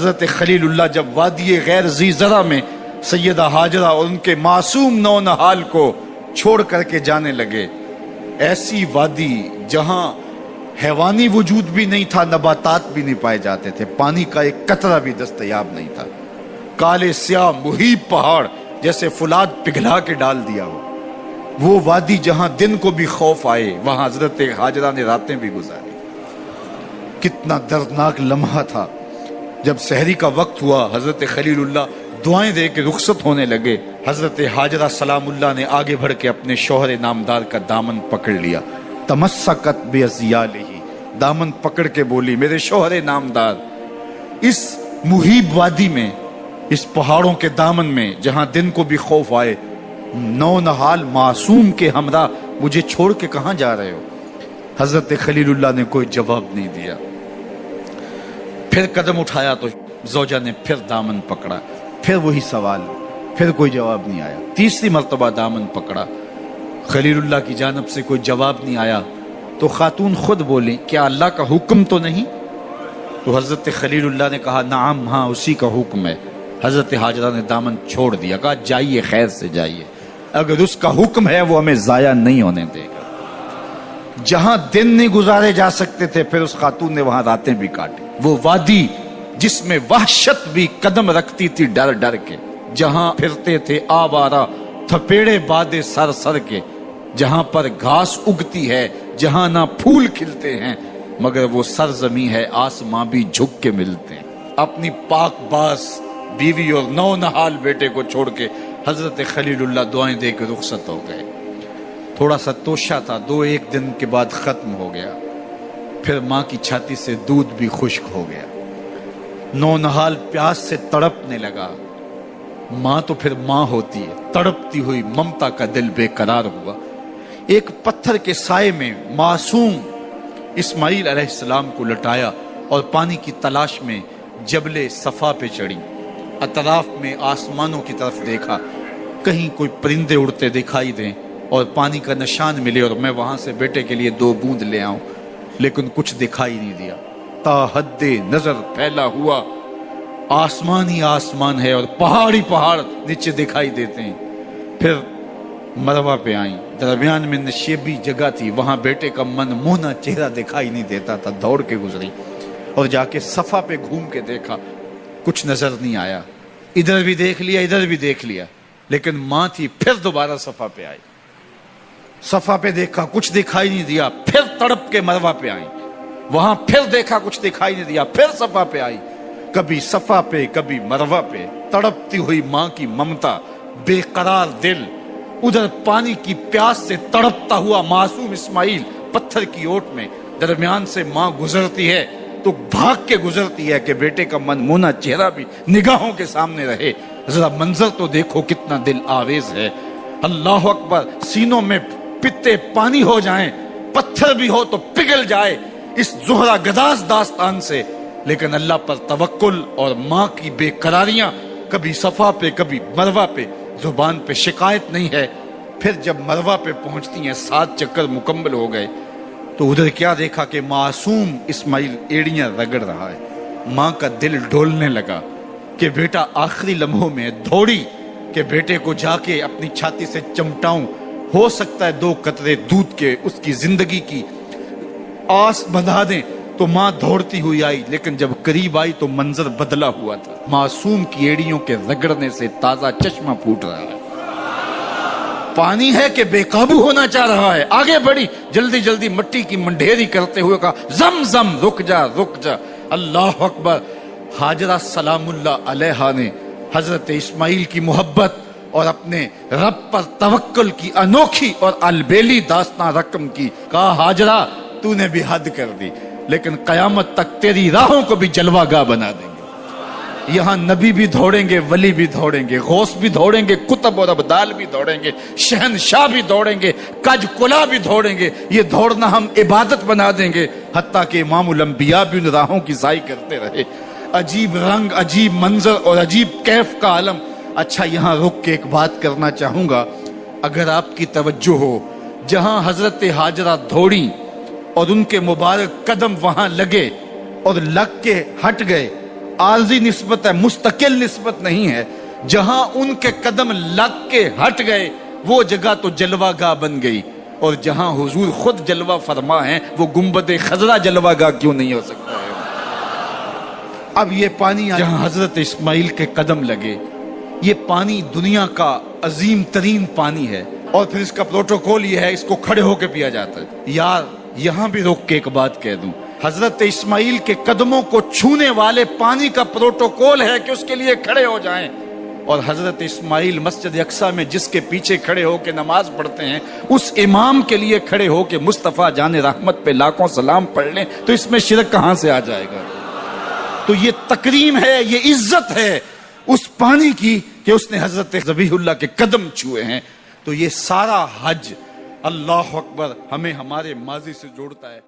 حضرت خلیل اللہ جب وادی غیر ذی زرع میں سیدہ ہاجرہ اور ان کے معصوم نونہال کو چھوڑ کر کے جانے لگے، ایسی وادی جہاں حیوانی وجود بھی نہیں تھا، نباتات بھی نہیں پائے جاتے تھے، پانی کا ایک قطرہ بھی دستیاب نہیں تھا، کالے سیاہ محیط پہاڑ جیسے فولاد پگھلا کے ڈال دیا ہو، وہ وادی جہاں دن کو بھی خوف آئے وہاں حضرت ہاجرہ نے راتیں بھی گزاری۔ کتنا دردناک لمحہ تھا۔ جب سحری کا وقت ہوا حضرت خلیل اللہ دعائیں دے کے رخصت ہونے لگے، حضرت ہاجرہ سلام اللہ نے آگے بڑھ کے اپنے شوہر نامدار کا دامن پکڑ لیا، تمسکت بعضیالہ، دامن پکڑ کے بولی میرے شوہر نامدار، اس محیب وادی میں، اس پہاڑوں کے دامن میں جہاں دن کو بھی خوف آئے، نونہال معصوم کے ہمراہ مجھے چھوڑ کے کہاں جا رہے ہو؟ حضرت خلیل اللہ نے کوئی جواب نہیں دیا۔ پھر قدم اٹھایا تو زوجہ نے پھر دامن پکڑا، پھر وہی سوال، پھر کوئی جواب نہیں آیا۔ تیسری مرتبہ دامن پکڑا، خلیل اللہ کی جانب سے کوئی جواب نہیں آیا، تو خاتون خود بولی کیا اللہ کا حکم تو نہیں؟ تو حضرت خلیل اللہ نے کہا نعم، ہاں اسی کا حکم ہے۔ حضرت ہاجرہ نے دامن چھوڑ دیا، کہا جائیے، خیر سے جائیے، اگر اس کا حکم ہے وہ ہمیں ضائع نہیں ہونے دے گا۔ جہاں دن نہیں گزارے جا سکتے تھے پھر اس خاتون نے وہاں راتیں بھی کاٹی۔ وہ وادی جس میں وحشت بھی قدم رکھتی تھی ڈر ڈر کے، جہاں پھرتے تھے آوارہ تھپیڑے بادے سر سر کے، جہاں پر گھاس اگتی ہے، جہاں نہ پھول کھلتے ہیں، مگر وہ سرزمین ہے آسماں بھی جھک کے ملتے ہیں۔ اپنی پاک باز بیوی اور نونہال بیٹے کو چھوڑ کے حضرت خلیل اللہ دعائیں دے کے رخصت ہو گئے۔ تھوڑا سا توشہ تھا، 2-1 دن کے بعد ختم ہو گیا۔ پھر ماں کی چھاتی سے دودھ بھی خشک ہو گیا، نونہال پیاس سے تڑپنے لگا۔ ماں تو پھر ماں ہوتی ہے، تڑپتی ہوئی ممتا کا دل بے قرار ہوا۔ ایک پتھر کے سائے میں معصوم اسماعیل علیہ السلام کو لٹایا اور پانی کی تلاش میں جبل صفا پہ چڑھی۔ اطراف میں آسمانوں کی طرف دیکھا، کہیں کوئی پرندے اڑتے دکھائی دیں اور پانی کا نشان ملے اور میں وہاں سے بیٹے کے لیے 2 بوند لے آؤں، لیکن کچھ دکھائی نہیں دیا۔ تا حد نظر پھیلا ہوا آسمان ہی آسمان ہے اور پہاڑی پہاڑ نیچے دکھائی دیتے ہیں۔ پھر مروہ پہ آئیں، درمیان میں نشیبی جگہ تھی، وہاں بیٹے کا من موہنا چہرہ دکھائی نہیں دیتا تھا، دوڑ کے گزری اور جا کے صفا پہ گھوم کے دیکھا، کچھ نظر نہیں آیا۔ ادھر بھی دیکھ لیا، ادھر بھی دیکھ لیا، لیکن ماں تھی۔ پھر دوبارہ صفا پہ آئی، صفا پہ دیکھا، کچھ دکھائی نہیں دیا۔ پھر تڑپ کے مروہ پہ آئی، وہاں پھر دیکھا، کچھ دکھائی نہیں دیا۔ پھر صفا پہ آئی، کبھی صفا پہ کبھی مروہ پہ، تڑپتی ہوئی ماں کی ممتا، بے قرار دل، ادھر پانی کی پیاس سے تڑپتا ہوا معصوم اسماعیل پتھر کی اوٹ میں، درمیان سے ماں گزرتی ہے تو بھاگ کے گزرتی ہے کہ بیٹے کا من مونا چہرہ بھی نگاہوں کے سامنے رہے۔ ذرا منظر تو دیکھو کتنا دل آویز ہے۔ اللہ اکبر، سینوں میں پتے پانی ہو جائیں، پتھر بھی ہو تو پگھل جائے اس زہرہ گداز داستان سے، لیکن اللہ پر توکل اور ماں کی بے قراریاں، کبھی صفا پہ کبھی مروہ پہ، زبان پہ شکایت نہیں ہے۔ پھر جب مروہ پہ پہنچتی ہیں، 7 چکر مکمل ہو گئے، تو ادھر کیا دیکھا کہ معصوم اسماعیل ایڑیاں رگڑ رہا ہے۔ ماں کا دل ڈولنے لگا کہ بیٹا آخری لمحوں میں دوڑی کہ بیٹے کو جا کے اپنی چھاتی سے چمٹاؤں، ہو سکتا ہے 2 قطرے دودھ کے اس کی زندگی کی آس بندھا دیں۔ تو ماں دوڑتی ہوئی آئی، لیکن جب قریب آئی تو منظر بدلا ہوا تھا۔ معصوم کی ایڑیوں کے رگڑنے سے تازہ چشمہ پھوٹ رہا ہے، پانی ہے کہ بے قابو ہونا چاہ رہا ہے۔ آگے بڑھی، جلدی جلدی مٹی کی منڈھیری کرتے ہوئے کہا زم زم، رک جا رک جا۔ اللہ اکبر۔ ہاجرہ سلام اللہ علیہا نے حضرت اسماعیل کی محبت اور اپنے رب پر توکل کی انوکھی اور البیلی داستان رقم کی۔ کہا ہاجرہ تو نے بھی حد کر دی، لیکن قیامت تک تیری راہوں کو بھی جلوہ گاہ بنا دیں گے۔ یہاں نبی بھی دوڑیں گے، ولی بھی دوڑیں گے، غوث بھی دوڑیں گے، کتب اور ابدال بھی دوڑیں گے، شہنشاہ بھی دوڑیں گے، کج کلا بھی دوڑیں گے۔ یہ دوڑنا ہم عبادت بنا دیں گے، حتیٰ کہ امام الانبیاء بھی ان راہوں کی سائی کرتے رہے۔ عجیب رنگ، عجیب منظر اور عجیب کیف کا عالم۔ اچھا، یہاں رک کے ایک بات کرنا چاہوں گا، اگر آپ کی توجہ ہو، جہاں حضرت ہاجرہ دوڑی اور ان کے مبارک قدم وہاں لگے اور لگ کے ہٹ گئے، عارضی نسبت ہے، مستقل نسبت نہیں ہے. جہاں ان کے قدم لگ کے ہٹ گئے وہ جگہ تو جلوہ گاہ بن گئی، اور جہاں حضور خود جلوہ فرما ہیں وہ گنبد خضرا جلوہ گاہ کیوں نہیں ہو سکتا ہے؟ اب یہ پانی جہاں حضرت اسماعیل کے قدم لگے، یہ پانی دنیا کا عظیم ترین پانی ہے، اور پھر اس کا پروٹوکول یہ ہے اس کو کھڑے ہو کے پیا جاتا ہے. یار یہاں بھی روک کے ایک بات کہہ دوں، حضرت اسماعیل کے قدموں کو چھونے والے پانی کا پروٹوکول ہے کہ اس کے لیے کھڑے ہو جائیں، اور حضرت اسماعیل مسجد اقصی میں جس کے پیچھے کھڑے ہو کے نماز پڑھتے ہیں اس امام کے لیے کھڑے ہو کے مصطفیٰ جان رحمت پہ لاکھوں سلام پڑھ لیں تو اس میں شرک کہاں سے آ جائے گا؟ تو یہ تکریم ہے، یہ عزت ہے اس پانی کی کہ اس نے حضرت ذبیح اللہ کے قدم چھوئے ہیں. تو یہ سارا حج اللہ اکبر ہمیں ہمارے ماضی سے جوڑتا ہے.